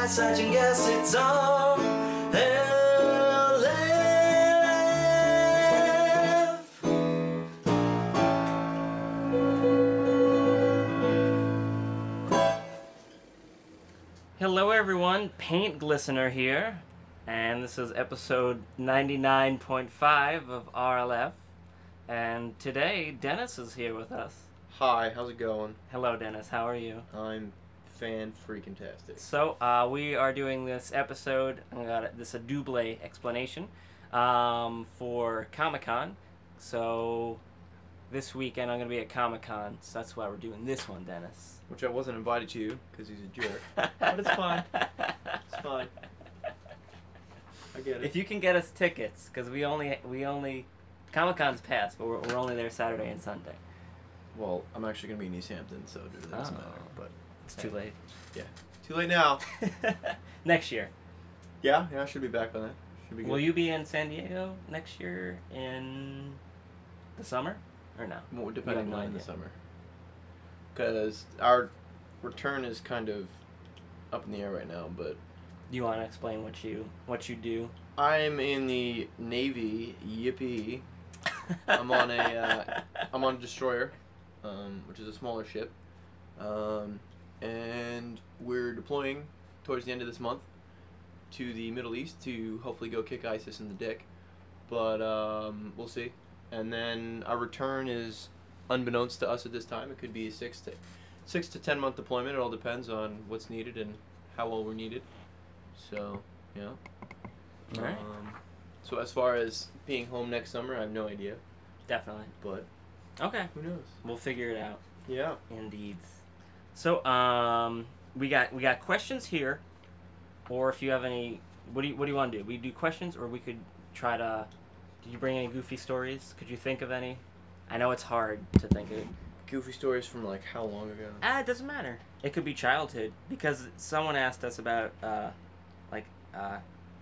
search and guess it's all LF. Hello everyone, Paint Glistener here, and this is episode 99.5 of RLF, and today Dennis is here with us. Hi, how's it going? Hello Dennis, how are you? I'm fan-freaking-tastic. So, we are doing this episode, this is a double explanation, for Comic-Con. So, this weekend I'm going to be at Comic-Con, so that's why we're doing this one, Dennis. Which I wasn't invited to, because he's a jerk. But it's fine. It's fine. I get it. If you can get us tickets, because we only Comic-Con's passed, but we're only there Saturday and Sunday. Well, I'm actually going to be in East Hampton, so it doesn't matter. But it's too late. Yeah. Too late now. Next year. Yeah, I should be back by then. Should be good. Will you be in San Diego next year in the summer? Or no? Well, depending on the summer. Because our return is kind of up in the air right now, but... Do you want to explain what you do? I'm in the Navy, yippee. I'm on a destroyer, which is a smaller ship, and we're deploying towards the end of this month to the Middle East to hopefully go kick ISIS in the dick, but we'll see. And then our return is unbeknownst to us at this time. It could be a 6 to 10 month deployment. It all depends on what's needed and how well we're needed. So, yeah. All right. So as far as being home next summer, I have no idea. Definitely. But okay, who knows? We'll figure it out. Yeah. Indeed. So we got questions here, or if you have any, what do you want to do? We do questions, or we could try to. Did you bring any goofy stories? Could you think of any? I know it's hard to think of. Goofy stories from like how long ago? It doesn't matter. It could be childhood, because someone asked us about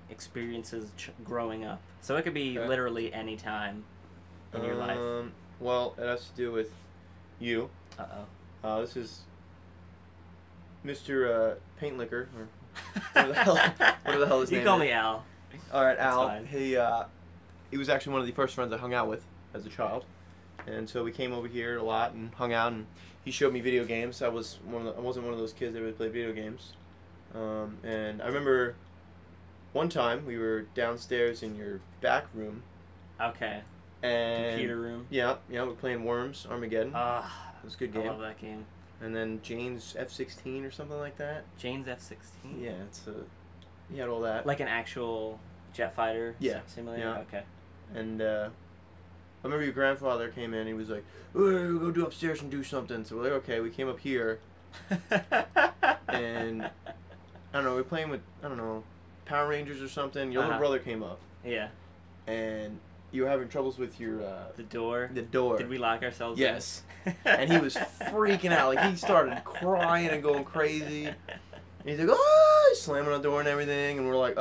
experiences growing up. So it could be literally any time in your life. Well, it has to do with you. This is Mr. Paint Liquor, or whatever the hell his name is. You call me Al. All right, That's Al. fine. He was actually one of the first friends I hung out with as a child, and so we came over here a lot and hung out. And he showed me video games. I wasn't one of those kids that really played video games. And I remember one time we were downstairs in your back room. Okay. And computer room. Yeah, we're playing Worms Armageddon. It was a good game. I love that game. And then Jane's F-16 or something like that. Jane's F-16. Yeah, he had all that. Like an actual jet fighter simulator. Yeah. Okay. And I remember your grandfather came in. And he was like, "We'll go upstairs and do something." So we're like, "Okay." We came up here, and I don't know. We were playing with Power Rangers or something. Your little brother came up. Yeah. And you were having troubles with your the door. The door. Did we lock ourselves? Yes. in? And he was freaking out. Like he started crying and going crazy. And he's like, "Oh!" He's slamming the door and everything. And we're like,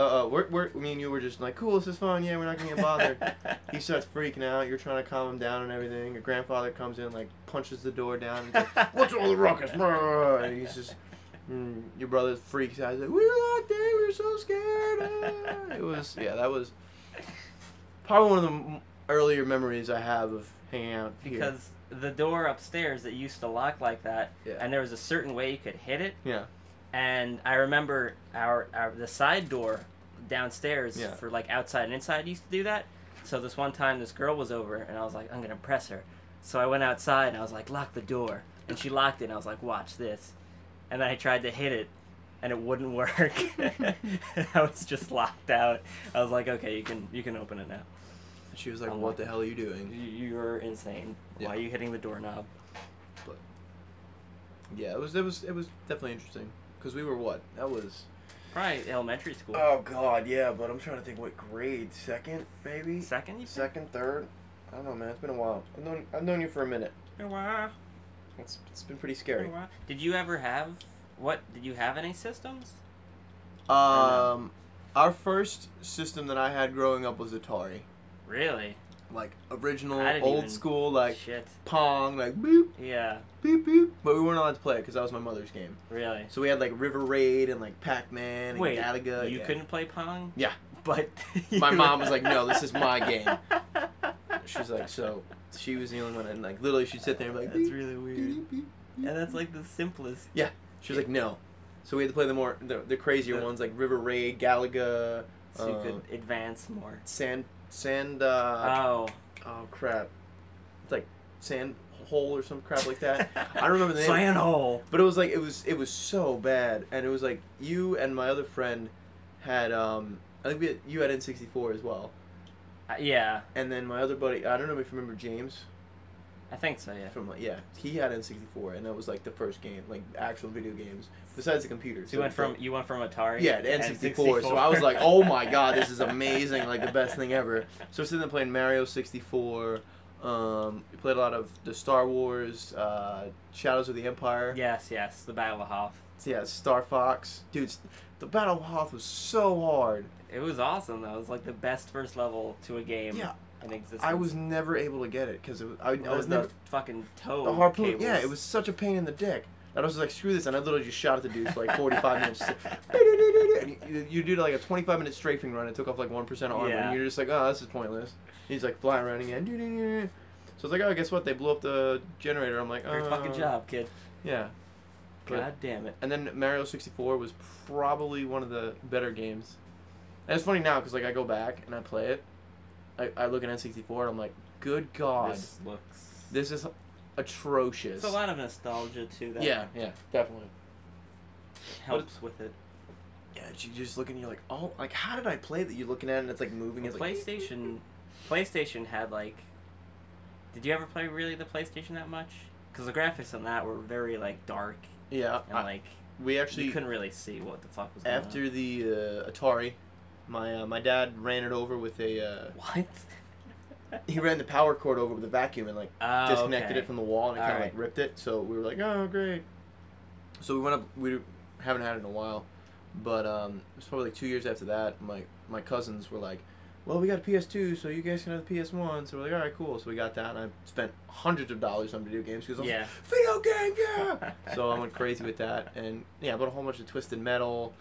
me and you were just like, "Cool, this is fun. Yeah, we're not gonna get bothered." He starts freaking out. You're trying to calm him down and everything. Your grandfather comes in, like punches the door down. And he's like, "What's all the ruckus?" And he's just. Your brother freaks out. He's like, "We were locked in. We were so scared." That was probably one of the earlier memories I have of hanging out here. Because the door upstairs that used to lock like that, and there was a certain way you could hit it. Yeah. And I remember the side door downstairs for like outside and inside used to do that. So this one time this girl was over and I was like, I'm gonna impress her. So I went outside and I was like, lock the door. And she locked it and I was like, watch this. And then I tried to hit it, and it wouldn't work. I was just locked out. I was like, okay, you can open it now. And she was like, "What the hell are you doing? You're insane. Yeah. Why are you hitting the doorknob?" But yeah, it was definitely interesting because we were what? That was probably elementary school. Oh God, yeah. But I'm trying to think what grade? Second, maybe. Second, you think? Second, third. I don't know, man. It's been a while. I've known you for a minute. A while. It's been pretty scary. Did you ever have did you have any systems? Our first system that I had growing up was Atari. Really? like original, I didn't old even- school, like Shit. Pong, like boop, Yeah. beep, beep. But we weren't allowed to play it because that was my mother's game. Really. So we had like River Raid and like Pac-Man and Wait. Galaga. You yeah. couldn't play Pong? Yeah. But My mom was like, "No, this is my game." She's like, so she was the only one, and like literally she'd sit there and be like, That's beep, really weird. beep, beep, beep. And that's like the simplest. Yeah. She was like, "No." So we had to play the crazier ones like River Raid, Galaga. So you could advance more. Sand. Oh. Oh crap! It's like sand hole or some crap like that. I don't remember the name. Sand hole. But it was like it was so bad, and it was like you and my other friend had I think you had N64 as well, Yeah. and then my other buddy, I don't know if you remember James I think so, yeah. from yeah, he had N64, and that was like the first game, like actual video games besides the computer. So you went from Atari. Yeah, to N64. So I was like, oh my god, this is amazing, like the best thing ever. So we're sitting there playing Mario 64. We played a lot of the Star Wars, Shadows of the Empire. Yes, the Battle of Hoth. So yeah, Star Fox. Dude, the Battle of Hoth was so hard. It was awesome though. It was like the best first level to a game Yeah. in existence. I was never able to get it because I It was was never the fucking toe. the harpoon. cables. Yeah, it was such a pain in the dick. And I was like, screw this, and I literally just shot at the dude for like 45 minutes. And you do like a 25-minute strafing run. It took off like 1% armor, Yeah. and you're just like, oh, this is pointless. He's like flying around again. So it's like, oh, guess what? They blew up the generator. I'm like, oh, Great fucking job, kid. Yeah. But- God damn it. And then Mario 64 was probably one of the better games. And it's funny now because like I go back and I play it. I look at N64 and I'm like, good God, this is atrocious. It's a lot of nostalgia too. That Yeah, definitely. helps with it. Yeah, you just look and you're like, oh, like how did I play that? You're looking at it and it's like moving. It's like, PlayStation had like. Did you ever play really the PlayStation that much? Because the graphics on that were very like dark yeah, and like we actually you couldn't really see what the fuck was going after the Atari, my dad ran it over with a. What? He ran the power cord over with a vacuum and like disconnected okay. it from the wall and it kind of Alright. like ripped it. So we were like, oh great. So we went up. We haven't had it in a while, but it was probably like 2 years after that. My cousins were like, well, we got a PS2, so you guys can have the PS1. So we're like, all right, cool. So we got that, and I spent hundreds of dollars on video games because I was like, video game, yeah. So I went crazy with that, and yeah, I bought a whole bunch of Twisted Metal.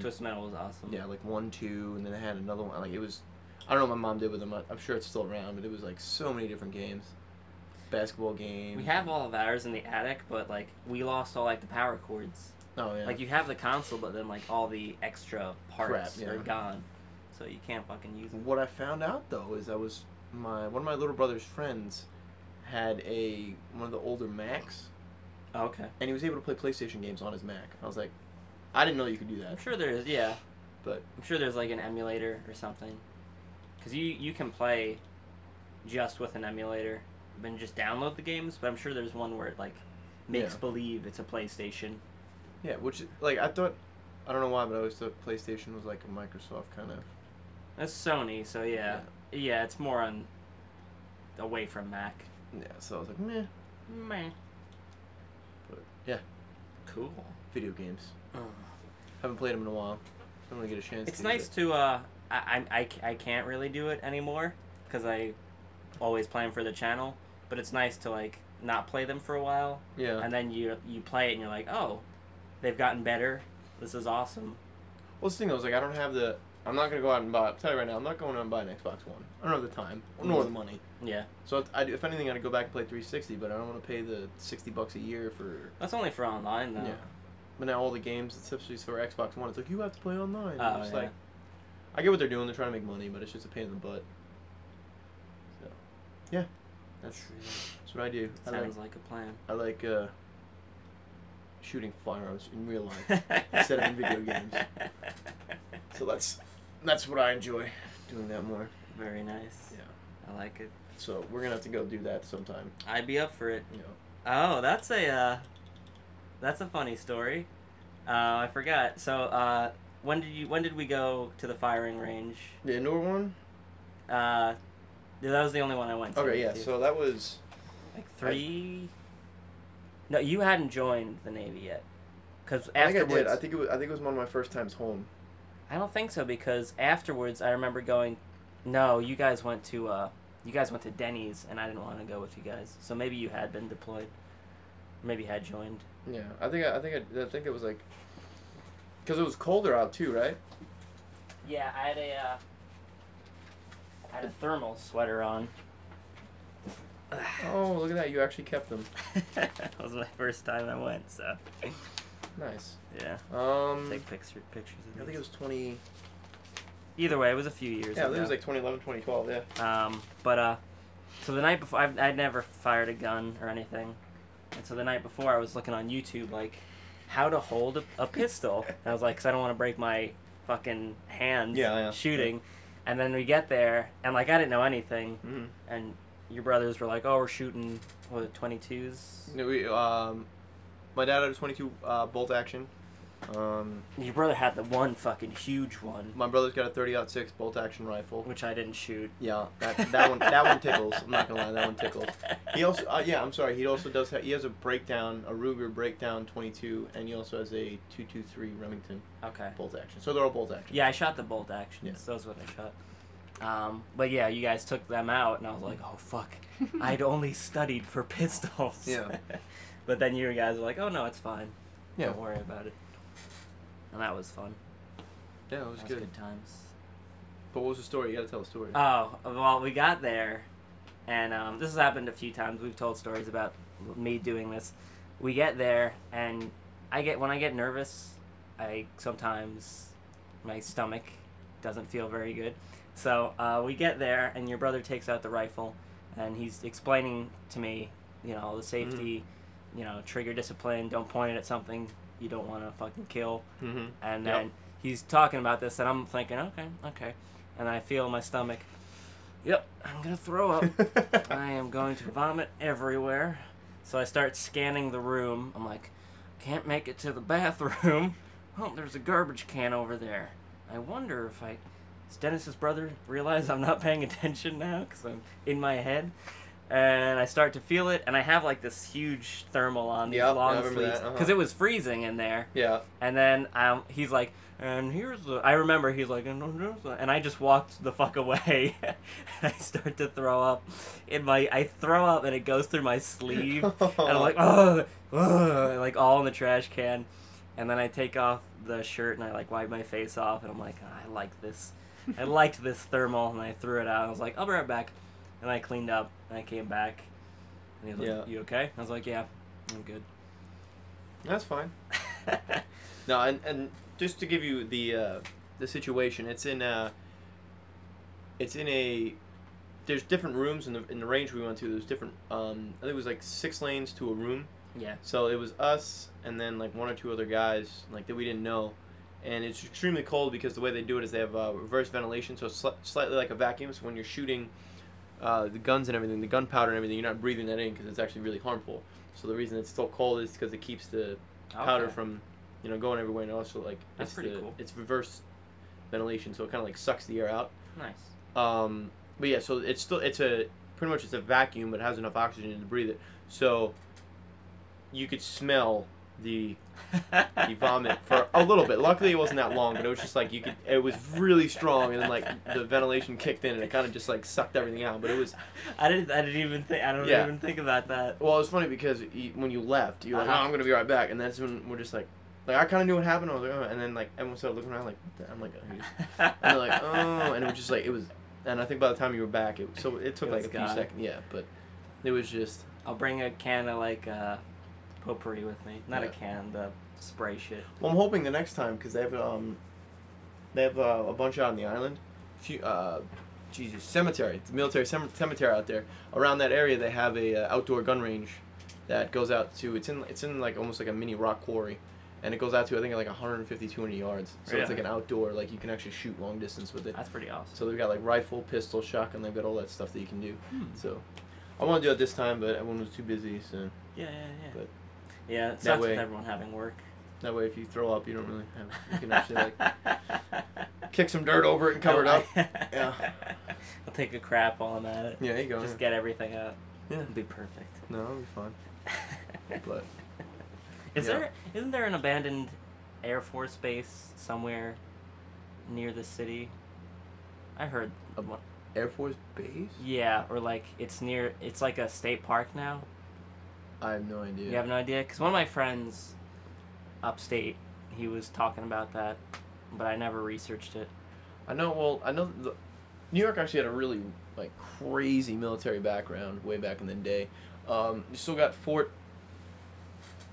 Twisted Metal was awesome. Yeah, like 1, 2, and then I had another one. Like it was, I don't know what my mom did with them. I'm sure it's still around, but it was like so many different games, basketball games. We have all of ours in the attic, but like we lost all like the power cords. Oh yeah. Like you have the console, but then like all the extra parts Crap, are yeah. gone, so you can't fucking use them. What I found out though is one of my little brother's friends had one of the older Macs, Oh, okay. and he was able to play PlayStation games on his Mac. I was like, I didn't know you could do that. I'm sure there's yeah. But I'm sure there's like an emulator or something, because you can play just with an emulator and just download the games. But I'm sure there's one where it like makes Yeah. believe it's a PlayStation. yeah, which like I don't know why, but I always thought PlayStation was like a Microsoft kind of. That's Sony, so yeah, it's more on away from Mac. Yeah, so I was like, meh. Meh. But yeah, Cool. video games. Oh. Haven't played them in a while. Don't really get a chance. It's to nice to I can't really do it anymore because I always play them for the channel, but it's nice to like not play them for a while Yeah. and then you play it and you're like, oh, they've gotten better. This is awesome. Well, the thing though is like I don't have the. I'm not gonna go out and buy. I'll tell you right now, I'm not going out and buy an Xbox One. I don't have the time nor the money. Yeah. So if anything, I'd go back and play 360, but I don't want to pay the $60 a year for. That's only for online though. Yeah. But now all the games, especially for Xbox One, it's like you have to play online. Oh, It's yeah. like, I get what they're doing. They're trying to make money, but it's just a pain in the butt. So, yeah, that's what I do. Sounds like a plan. I like shooting firearms in real life instead of in video games. So that's what I enjoy, doing that more. Very nice. Yeah. I like it. So we're gonna have to go do that sometime. I'd be up for it. You know. Oh, that's a funny story. I forgot. So, when did we go to the firing range? The indoor one. That was the only one I went to. Okay, yeah. So that was like 3. No, you hadn't joined the Navy yet. Because I think I afterwards, did. I think it was one of my first times home. I don't think so because afterwards I remember going. No, you guys went to you guys went to Denny's, and I didn't want to go with you guys. So maybe you had been deployed. Maybe had joined. Yeah, I think it was like, because it was colder out too, right? Yeah, I had a thermal sweater on. Oh, look at that! You actually kept them. That was my first time I went, so. Nice. Yeah. Take pictures of I think it was 20. Either way, it was a few years ago. Yeah, I think it was like 2011, 2012. Yeah. So the night before, I'd never fired a gun or anything, and so the night before, I was looking on YouTube like how to hold a pistol. And I was like, 'cause I don't want to break my fucking hands shooting. And then we get there, and like I didn't know anything, and your brothers were like, "Oh, we're shooting, what, 22s?" No, my dad had a 22 bolt action. Your brother had the one fucking huge one. My brother's got a 30-06 bolt action rifle, which I didn't shoot. Yeah, that one tickles. I'm not gonna lie, that one tickles. He also, I'm sorry. He also does. He has a Ruger breakdown 22, and he also has a 223 Remington. Okay. Bolt action. So they're all bolt action. Yeah, I shot the bolt action. Yeah. So that's what I shot. But yeah, you guys took them out, and I was like, oh fuck, I'd only studied for pistols. Yeah. But then you guys were like, oh no, it's fine. Yeah. Don't worry about it. And that was fun. Yeah, it was good. Good times. But what was the story? You gotta tell the story. Oh, well, we got there, and this has happened a few times. We've told stories about me doing this. We get there, and when I get nervous, sometimes my stomach doesn't feel very good. So we get there, and your brother takes out the rifle, and he's explaining to me, the safety, trigger discipline, don't point it at something you don't want to fucking kill. And then he's talking about this, and I'm thinking, okay. And I feel my stomach, yep, I'm going to throw up. I am going to vomit everywhere. So I start scanning the room. I'm like, can't make it to the bathroom. Oh, there's a garbage can over there. I wonder if does Dennis's brother realize I'm not paying attention now because I'm in my head? And I start to feel it, and I have like this huge thermal on, these long sleeves, because it was freezing in there. Yeah. And then he's like, and I remember he's like, and I just walked the fuck away. I start to throw up. I throw up, and it goes through my sleeve, and I'm like, oh, like all in the trash can. And then I take off the shirt, and I like wipe my face off, and I'm like, I like this. I liked this thermal, and I threw it out. And I was like, I'll be right back. And I cleaned up, and I came back, and he was like, you okay? I was like, yeah, I'm good. That's fine. No, and just to give you the situation, it's in a there's different rooms in the range we went to. There's different, I think it was like 6 lanes to a room. Yeah. So it was us, and then like 1 or 2 other guys like that we didn't know. And it's extremely cold because the way they do it is they have reverse ventilation, so it's slightly like a vacuum. So when you're shooting the guns and everything, the gunpowder and everything, you're not breathing that in because it's actually really harmful. So the reason it's so cold is because it keeps the powder from, going everywhere, and also like that's pretty cool. It's reverse ventilation, so it kind of like sucks the air out. Nice. But yeah, so it's pretty much a vacuum, but it has enough oxygen to breathe it. So you could smell the vomit for a little bit. Luckily, it wasn't that long, but it was just like it was really strong, and then like the ventilation kicked in, and it kind of just like sucked everything out. But it was. I don't even think about that. Well, it was funny because when you left, you were like, "Oh, I'm gonna be right back," and that's when we're just like I kind of knew what happened. I was like, "Oh," and then like everyone started looking around like, what the? I'm like, oh. And they're like, "Oh," and it was just like it was. And I think by the time you were back, it took like a few seconds. Yeah, but it was just. I'll bring a can of like potpourri with me. Not a can, the spray shit. Well, I'm hoping the next time, because they have a bunch out on the island. Cemetery. It's a military cemetery out there. Around that area, they have a outdoor gun range that goes out to. It's in like almost like a mini rock quarry, and it goes out to I think like 150, 200 yards. So it's like an outdoor, like you can actually shoot long distance with it. That's pretty awesome. So they've got like rifle, pistol, shotgun. They've got all that stuff that you can do. So I want to do it this time, but everyone was too busy. So yeah. But yeah, it sucks with everyone having work. That way, if you throw up, you don't really have. You can actually like kick some dirt over it and cover it up. Yeah. I'll take a crap while I'm at it. Yeah, there you go. Just get everything out. Yeah. It'll be perfect. No, it'll be fun. But isn't there an abandoned Air Force base somewhere near the city? I heard Air Force Base? Yeah, or like it's like a state park now. I have no idea. You have no idea? Because one of my friends upstate, he was talking about that, but I never researched it. I know New York actually had a really like crazy military background way back in the day. You still got Fort.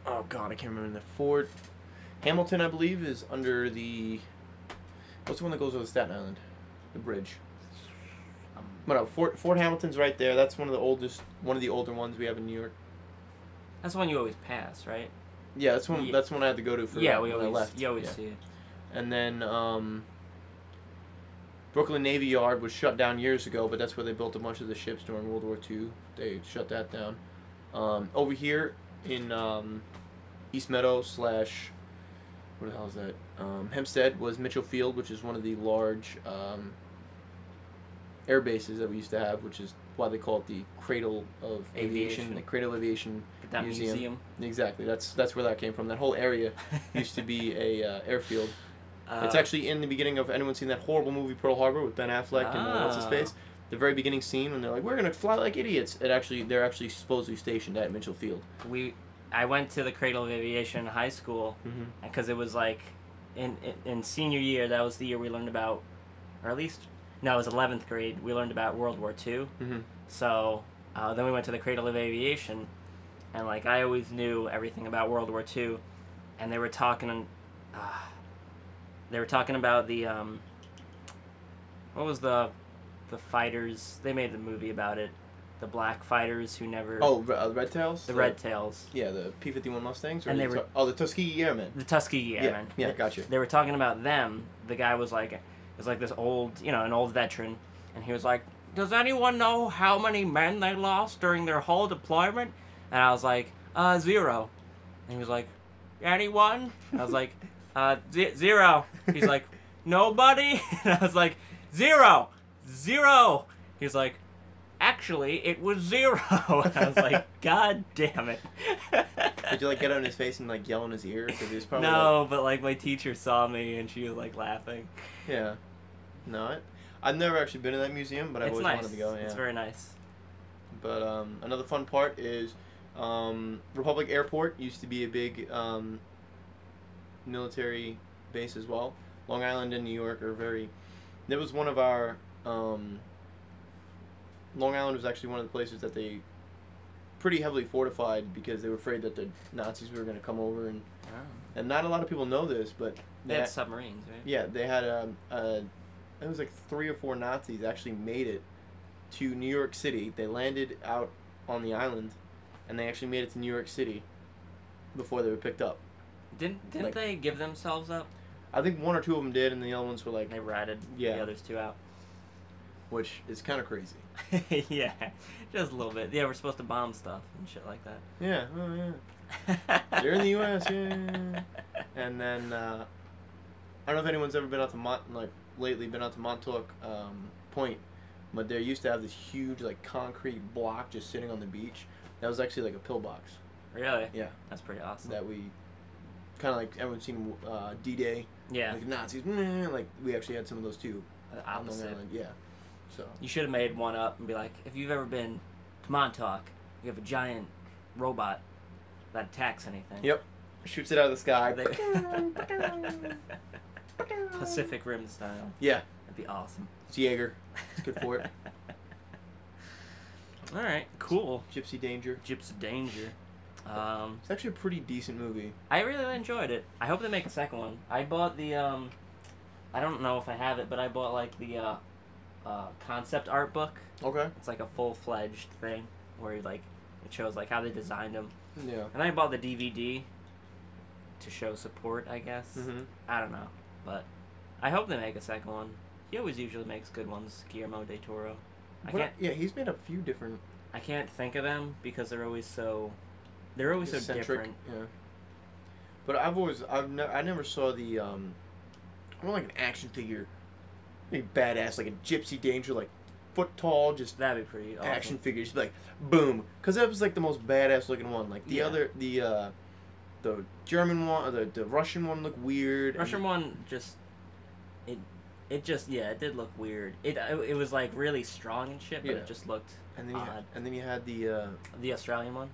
Oh God, I can't remember the Fort Hamilton, I believe, is under the. What's the one that goes over Staten Island? The bridge. But no, Fort Hamilton's right there. That's one of the older ones we have in New York. That's the one you always pass, right? Yeah, that's one. That's one I had to go to for when I left. You always see it. And then Brooklyn Navy Yard was shut down years ago, but that's where they built a bunch of the ships during World War II. They shut that down. Over here in East Meadow / what the hell is that? Hempstead was Mitchell Field, which is one of the large air bases that we used to have, which is why they call it the Cradle of Aviation. The Cradle of Aviation Museum. Exactly. That's where that came from. That whole area used to be a airfield. It's actually in the beginning of, anyone seen that horrible movie Pearl Harbor with Ben Affleck and what's his face? The very beginning scene when they're like, we're gonna fly like idiots. They're actually supposedly stationed at Mitchell Field. I went to the Cradle of Aviation in high school because it was like in senior year, that was the year we learned about, or at least no, it was 11th grade. We learned about World War II. So then we went to the Cradle of Aviation, and like I always knew everything about World War II, and they were talking about the what was the fighters? They made a movie about it. The black fighters who never... Oh, Red Tails? The Red Tails. Yeah, the P-51 Mustangs? And they were... the Tuskegee Airmen. The Tuskegee Airmen. Yeah, gotcha. They were talking about them. The guy was like this old, an old veteran, and he was like, does anyone know how many men they lost during their whole deployment? And I was like, 0. And he was like, anyone? And I was like, 0. He's like, nobody? And I was like, 0. He's like, actually, it was 0. And I was like, God damn it. Did you, get on his face and, yell in his ear? Because he was probably no, but, my teacher saw me, and she was, laughing. Yeah. No, I've never actually been to that museum, but I've always wanted to go, yeah. It's very nice. But, another fun part is, Republic Airport used to be a big, military base as well. Long Island and New York are very... That was one of our, Long Island was actually one of the places that they pretty heavily fortified because they were afraid that the Nazis were going to come over, and not a lot of people know this, but they had submarines, right? Yeah, they had it was 3 or 4 Nazis actually made it to New York City. They landed out on the island, and they actually made it to New York City before they were picked up. Didn't they give themselves up? I think 1 or 2 of them did, and the other ones were they ratted the others 2 out. Which is kind of crazy. Yeah, just a little bit. Yeah, we're supposed to bomb stuff and shit like that. Yeah, oh yeah. They're in the U.S., yeah. And then, I don't know if anyone's ever been out to lately been out to Montauk Point, but they used to have this huge, concrete block just sitting on the beach. That was actually a pillbox. Really? Yeah. That's pretty awesome. That we, kind of everyone's seen D-Day. Yeah. Nazis, we actually had some of those too. The opposite. Yeah. So. You should have made one up and be like, if you've ever been to Montauk, you have a giant robot that attacks anything. Yep. Shoots it out of the sky. Pacific Rim style. Yeah. That'd be awesome. It's Jaeger. It's good for it. Alright, cool. Gypsy Danger. It's actually a pretty decent movie. I really enjoyed it. I hope they make a second one. I bought the, I don't know if I have it, but I bought, the, concept art book. Okay. It's a full-fledged thing where it shows how they designed them. Yeah. And I bought the DVD to show support, I guess. Mm-hmm. I don't know, but I hope they make a second one. He always usually makes good ones, Guillermo del Toro. Yeah, he's made a few different. I can't think of them because they're always so different. Yeah. But I never saw the I want an action figure. Badass, a Gypsy Danger, foot tall, just that'd be pretty awesome. Action figure, just boom, because that was the most badass looking one. The German one, or the Russian one looked weird. Russian one just It just it did look weird. It was like really strong and shit, but Yeah. it just looked And then odd. you had the Australian one.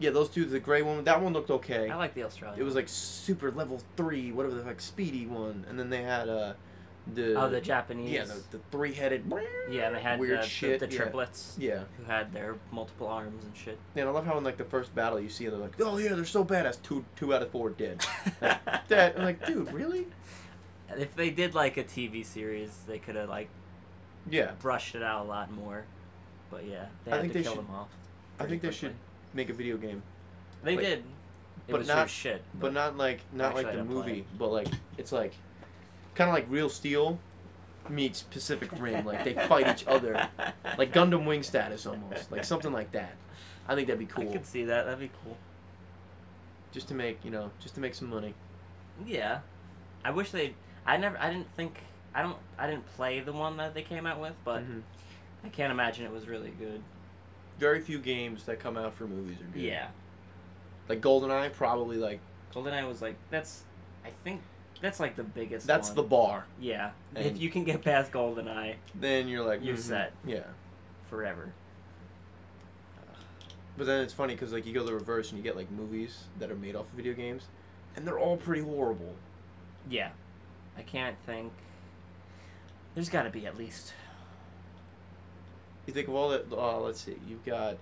yeah, those two, the gray one, that one looked okay. I like the Australian. It was like super level 3, whatever the like speedy one, and then they had the Japanese. Yeah, the 3-headed. Yeah, and they had weird shit. the triplets. Yeah. Who had their multiple arms and shit. Yeah, and I love how in like the first battle you see they're like, oh yeah, they're so badass. Two out of 4 dead. Like, that I'm like, dude, really? If they did like a TV series, they could have like brushed it out a lot more. But yeah, they had to kill them off. I think they should make a video game. They did. It but was not just shit. But not like Actually, the movie, but like it's like kind of like Real Steel meets Pacific Rim. Like they fight each other, like Gundam Wing status almost, like something like that. I think that'd be cool. I could see that. That'd be cool. Just to make some money. Yeah, I wish they. I didn't play the one that they came out with, but I can't imagine it was really good. Very few games that come out for movies are good. Yeah. Like GoldenEye, probably like. GoldenEye was like I think that's like the biggest. That's one. the bar. Yeah. And if you can get past GoldenEye, then you're like you're set. Yeah. Forever. But then it's funny because like you go the reverse and you get like movies that are made off of video games, and they're all pretty horrible. Yeah. I can't think. There's got to be at least. You think of all that? Let's see. You've got.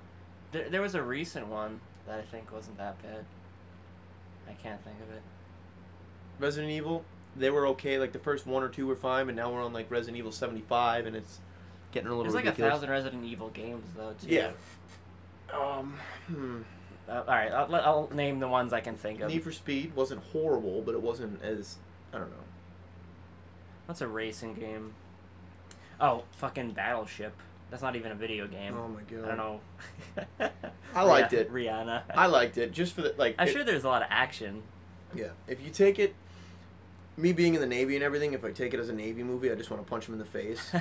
There was a recent one that I think wasn't that bad. I can't think of it. Resident Evil. They were okay. Like the first 1 or 2 were fine, but now we're on like Resident Evil 75, and it's getting a little. There's like ridiculous. 1,000 Resident Evil games though too. Yeah. All right. I'll name the ones I can think of. Need for Speed wasn't horrible, but it wasn't as I don't know. What's a racing game? Oh, fucking Battleship. That's not even a video game. Oh my god. I don't know. I liked it. Rihanna. I liked it just for the like. I'm sure there's a lot of action. Yeah. If you take it, me being in the Navy and everything, if I take it as a Navy movie, I just want to punch him in the face.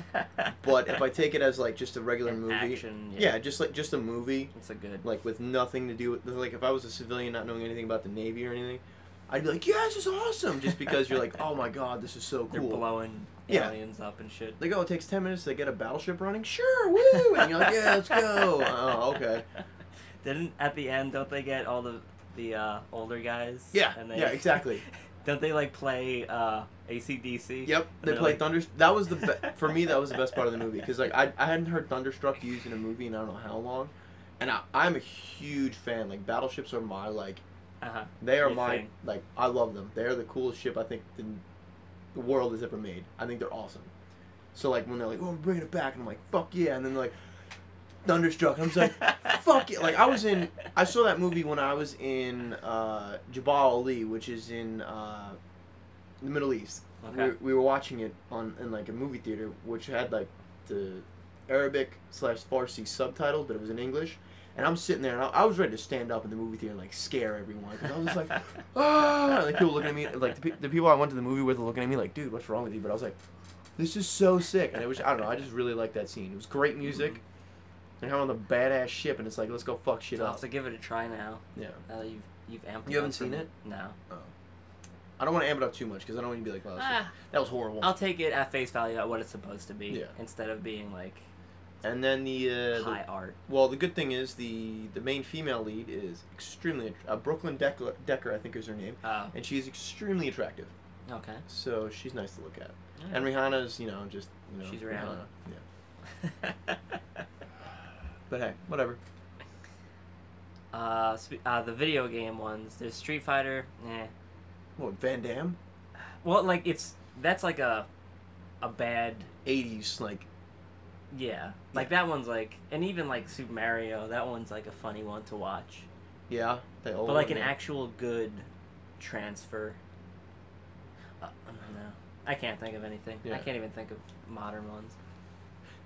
But if I take it as like just a regular movie, action, just a movie. It's a good. Like with nothing to do with like if I was a civilian not knowing anything about the Navy or anything, I'd be like, yeah, this is awesome. Just because you're like, oh my god, this is so cool. They're blowing aliens up and shit. Like, oh, it takes 10 minutes to get a battleship running? Sure, woo! And you're like, yeah, let's go. Oh, okay. At the end, don't they get all the older guys? Yeah, and they, yeah, exactly. Don't they, like, play AC/DC? Yep, they play like, Thunder... That was for me, that was the best part of the movie. Because, like, I hadn't heard Thunderstruck used in a movie in I don't know how long. And I'm a huge fan. Like, battleships are my, like... They are my... thing. Like, I love them. They're the coolest ship I think the world has ever made. I think they're awesome. So, like, when they're like, oh, we're bringing it back. And I'm like, fuck yeah. And then they're like... Thunderstruck. And I'm just like, fuck it. Like, I saw that movie when I was in Jabal Ali, which is in the Middle East. Okay. We were watching it in like a movie theater, which had like the Arabic/Farsi subtitles, but it was in English. And I'm sitting there, and I was ready to stand up in the movie theater and like scare everyone because I was just like, ah! Like people looking at me, like the people I went to the movie with were looking at me like, dude, what's wrong with you? But I was like, this is so sick, and it was I don't know, I just really liked that scene. It was great music. Mm-hmm. And how on the badass ship, and it's like, let's go fuck shit up. I'll have to give it a try now. Yeah. Now that you've amped it. You haven't seen it? No. Oh. I don't want to amp it up too much because I don't want you to be like, wow, that was horrible. I'll take it at face value at what it's supposed to be instead of being like. And then high art. Well, the good thing is the main female lead is extremely Brooklyn Decker, I think is her name. Oh. And she's extremely attractive. Okay. So she's nice to look at. Yeah. And Rihanna's, just she's Rihanna. Yeah. But hey, whatever. The video game ones. There's Street Fighter. What, Van Damme? Well, like that's like a bad 80s like. Yeah, like that one's like, and even like Super Mario, that one's like a funny one to watch. Yeah, they all. But like an actual good transfer. I don't know. I can't think of anything. Yeah. I can't even think of modern ones.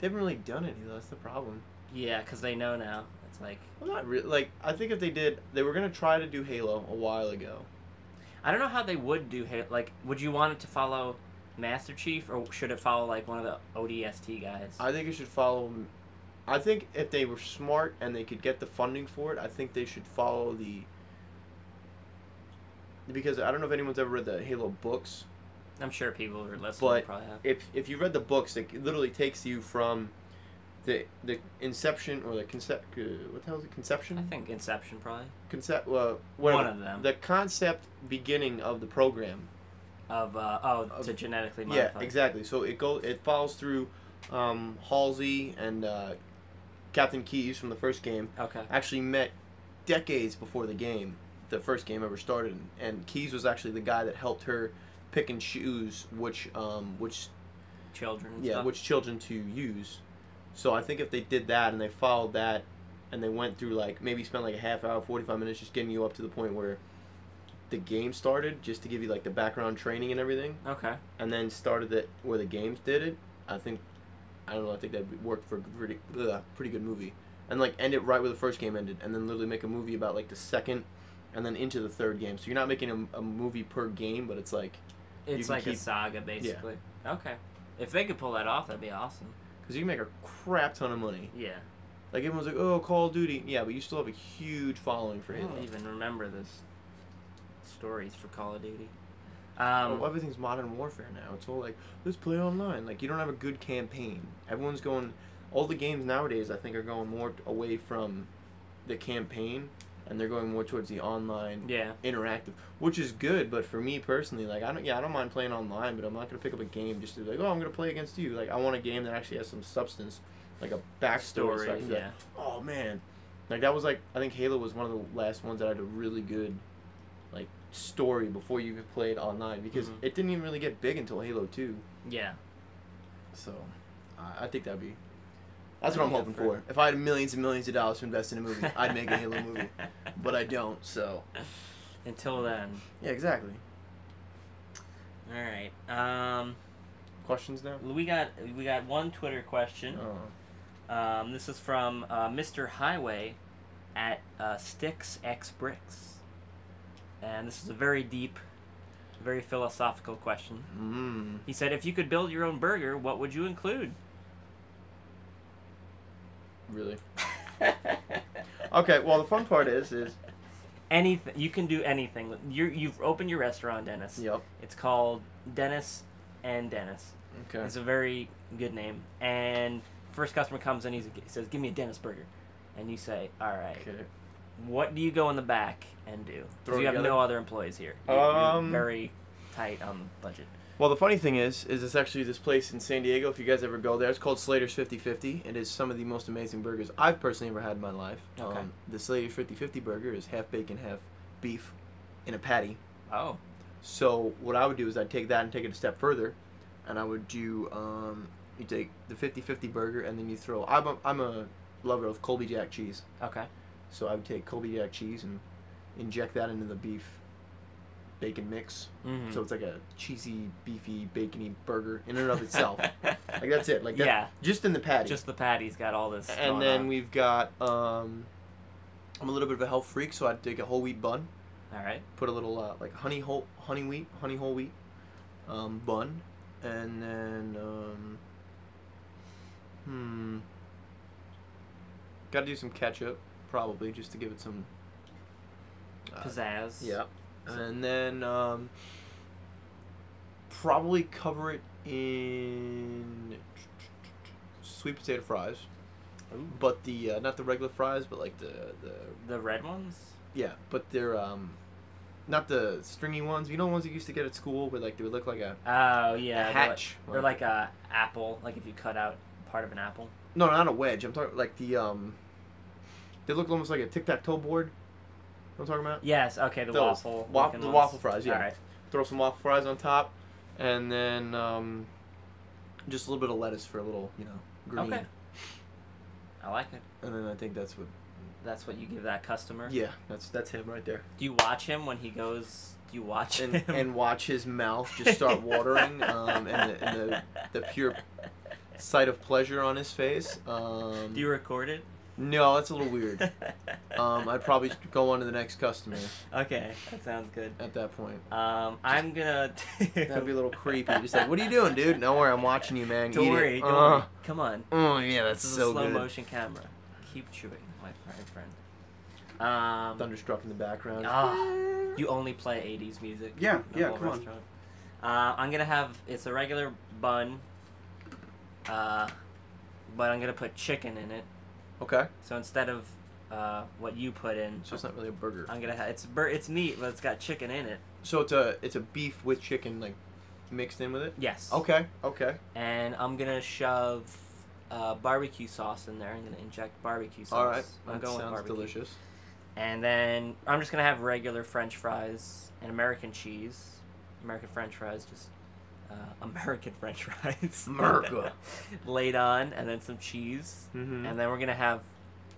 They haven't really done any though. That's the problem. Yeah, because they know now. It's like. Well, not really. Like I think if they did, they were gonna try to do Halo a while ago. I don't know how they would do Halo. Like, would you want it to follow Master Chief, or should it follow like one of the ODST guys? I think it should follow. I think if they were smart and they could get the funding for it, I think they should follow the. Because I don't know if anyone's ever read the Halo books. I'm sure people who are listening But probably have. if you read the books, it literally takes you from the inception or the what the hell is it? Conception? I think Inception probably. One of them. The concept beginning of the program. To genetically modify. Yeah, exactly. So it follows through Halsey and Captain Keyes from the first game. Okay. Actually met decades before the first game ever started, and Keyes was actually the guy that helped her pick and choose which children. which children to use. So I think if they did that and they followed that, and they went through maybe spent a half hour, 45 minutes just getting you up to the point where the game started, just to give you the background training and everything. Okay. And then started it where the games did it. I think that worked for a pretty good movie. And end it right where the first game ended, and then literally make a movie about the second, and then into the third game. So you're not making a movie per game, but it's it's a saga basically. Yeah. Okay. If they could pull that off, that'd be awesome. Because you can make a crap ton of money. Yeah. Everyone's oh, Call of Duty. Yeah, but you still have a huge following for Halo. I don't even remember this stories for Call of Duty. Everything's modern warfare now. It's all let's play online. You don't have a good campaign. Everyone's going. All the games nowadays, I think, are going more away from the campaign, and they're going more towards the online, interactive, which is good. But for me personally, I don't mind playing online, but I'm not gonna pick up a game just to I'm gonna play against you. I want a game that actually has some substance, a backstory. So I can oh man, that was I think Halo was one of the last ones that had a really good, story before you could play it online, because it didn't even really get big until Halo 2. Yeah. So, I think that'd be. That's what I'm hoping for. If I had millions and millions of dollars to invest in a movie, I'd make a Halo movie. But I don't, so. Until then. Yeah, exactly. All right. Questions now? We got one Twitter question. Oh. This is from Mr. Highway at Sticks X Bricks. And this is a very deep, very philosophical question. He said, if you could build your own burger, what would you include? Really? Okay, well, the fun part is anything. You can do anything. You've opened your restaurant, Dennis. Yep. It's called Dennis and Dennis. Okay. It's a very good name. And first customer comes in, he says, give me a Dennis burger. And you say, all right. Okay. What do you go in the back and do? Because you have no other employees here. You're very tight on budget. Well, the funny thing is it's actually this place in San Diego. If you guys ever go there, it's called Slater's 50/50. It is some of the most amazing burgers I've personally ever had in my life. Okay. The Slater's 50/50 burger is half bacon, half beef in a patty. Oh. So what I would do is I'd take that and take it a step further, and I would do you take the 50/50 burger, and then you throw. I'm a lover of Colby Jack cheese. Okay. So I would take Colby Jack cheese and inject that into the beef bacon mix. So it's a cheesy, beefy, bacony burger in and of itself. That's it. That, yeah. Just in the patty. Just the patty's got all this. And then we've got I'm a little bit of a health freak, so I'd take a whole wheat bun. All right. Put a little honey whole wheat bun, and then got to do some ketchup. Probably, just to give it some pizzazz. Yeah. And then probably cover it in sweet potato fries. Ooh. But the not the regular fries, but the red ones? Yeah, but they're not the stringy ones. You know the ones you used to get at school where they would look like a a hatch. They're like a apple, like if you cut out part of an apple. No, not a wedge. I'm talking they look almost like a tic-tac-toe board. You know what I'm talking about? Yes, okay, the waffle fries, yeah. All right. Throw some waffle fries on top, and then just a little bit of lettuce for a little, green. Okay. I like it. And then I think that's what you give that customer? Yeah, that's him right there. Do you watch him when he goes? Do you watch him? And watch his mouth just start watering, and the pure sight of pleasure on his face. Do you record it? No, that's a little weird. I'd probably go on to the next customer. Okay, that sounds good. At that point. I'm gonna. That'd be a little creepy. Just what are you doing, dude? Don't worry, I'm watching you, man. Don't worry. Come on. Oh yeah, that's this is so a slow good. motion camera. Keep chewing, my friend. Thunderstruck in the background. You only play 80s music. Yeah, in the yeah, whole come restaurant. I'm gonna have it's a regular bun, but I'm gonna put chicken in it. Okay. So instead of what you put in, So it's not really a burger. I'm gonna have it's meat, but it's got chicken in it. So it's a beef with chicken like mixed in with it. Yes. Okay. Okay. And I'm gonna shove barbecue sauce in there. I'm gonna inject barbecue sauce. All right. I'm That going with sounds barbecue. delicious. And then I'm just gonna have regular French fries and American cheese. American French fries, just American French fries. America. Laid on, and then some cheese. Mm-hmm. And then we're gonna have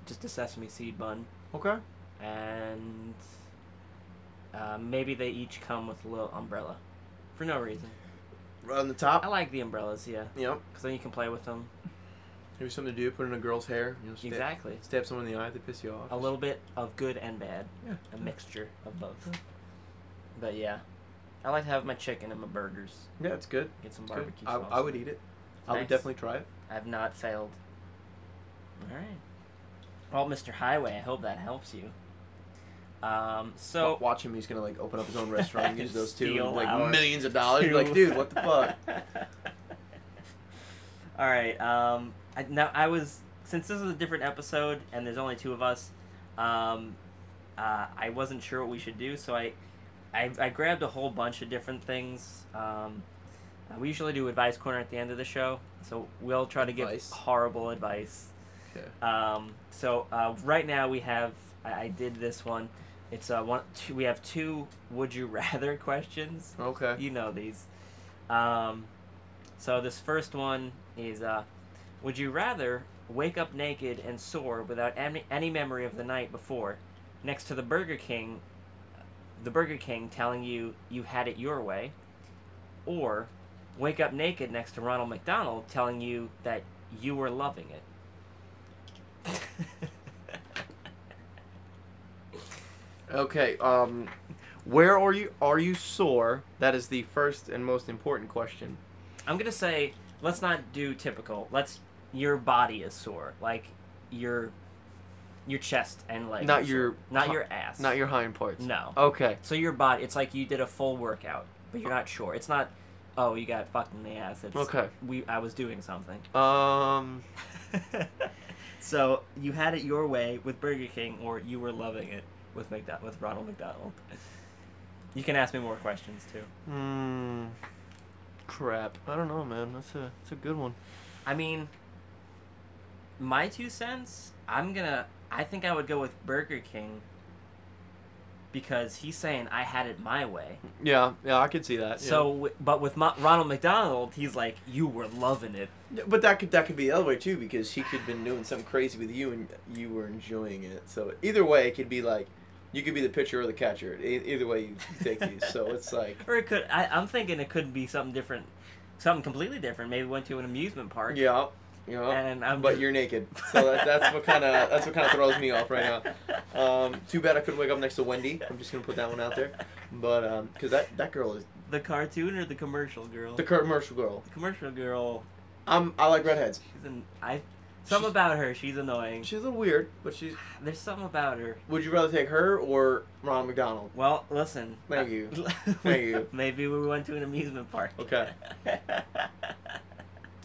just a sesame seed bun. Okay. And maybe they each come with a little umbrella. For no reason. Right on the top. I like the umbrellas, yeah. Yep. Because then you can play with them. Maybe something to do. Put in a girl's hair. You know, Exactly. Stab someone in the eye if they piss you off. A little bit of good and bad. Yeah. A mixture of both. But yeah. I like to have my chicken and my burgers. Yeah, it's good. Get some It's good. barbecue sauce. I would eat it. I would Nice. definitely try it. I've not failed. Alright. Well, Mr. Highway, I hope that helps you. So... Watch him. He's gonna like open up his own restaurant and use those two Steal and, like our millions of dollars. You're like, dude, what the fuck? Alright, I was... Since this is a different episode, and there's only two of us, I wasn't sure what we should do, so I grabbed a whole bunch of different things. We usually do Advice Corner at the end of the show, so we'll try to give Advice. horrible advice. Okay. So right now we have... I did this one. It's we have two would you rather questions. Okay. You know these. So this first one is would you rather wake up naked and sore without any memory of the night before next to the Burger King telling you had it your way, or wake up naked next to Ronald McDonald telling you that you were loving it? Okay. Where are you sore? That is the first and most important question. I'm gonna say let's not do typical. Your body is sore, like your chest and legs. Not are your sore. Not your ass. Not your hind parts. No. Okay. So your body, it's like you did a full workout, but you're not sure. It's not, oh, you got fucked in the ass. It's, Okay. I was doing something. So you had it your way with Burger King, or you were loving it with Ronald McDonald. You can ask me more questions too. Crap. I don't know, man. That's a good one. I mean, my 2 cents, I think I would go with Burger King because he's saying I had it my way. Yeah, I could see that. Yeah. So, but with Ronald McDonald, he's like, you were loving it. Yeah, but that could be the other way too, because he could have been doing something crazy with you and you were enjoying it. So either way, it could be like you could be the pitcher or the catcher. Either way, you take these. So it's like, or it could. I'm thinking it could be something different, something completely different. Maybe went to an amusement park. yeah. And you're naked, so that's what kind of throws me off right now. Too bad I couldn't wake up next to Wendy. I'm just gonna put that one out there, but because that girl is the cartoon or the commercial girl. the commercial girl. The commercial girl. I like redheads. Something about her. She's annoying. She's a little weird, but There's something about her. Would you rather take her or Ronald McDonald? Well, listen. Thank you. Thank you. Maybe we went to an amusement park. Okay.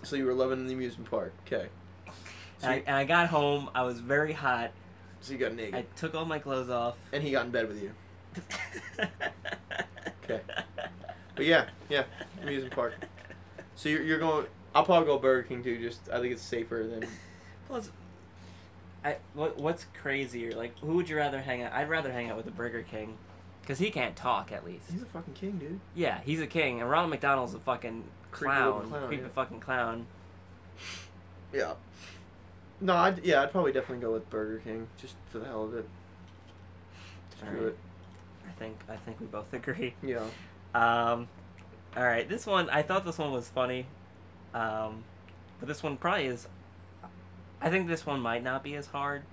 So you were loving the amusement park. Okay. And I got home. I was very hot. So you got naked. I took all my clothes off. And he got in bed with you. Okay. But yeah, amusement park. So you're going. I'll probably go Burger King too. Just I think it's safer than. Plus, what's crazier? Like, who would you rather hang out? I'd rather hang out with the Burger King, because he can't talk at least. He's a fucking king, dude. Yeah, he's a king, and Ronald McDonald's a fucking clown, creepy yeah. fucking clown. Yeah. No, I'd probably definitely go with Burger King just for the hell of it. Screw it. I think we both agree. Yeah. All right, this one I thought this one was funny, but this one probably is. I think this one might not be as hard.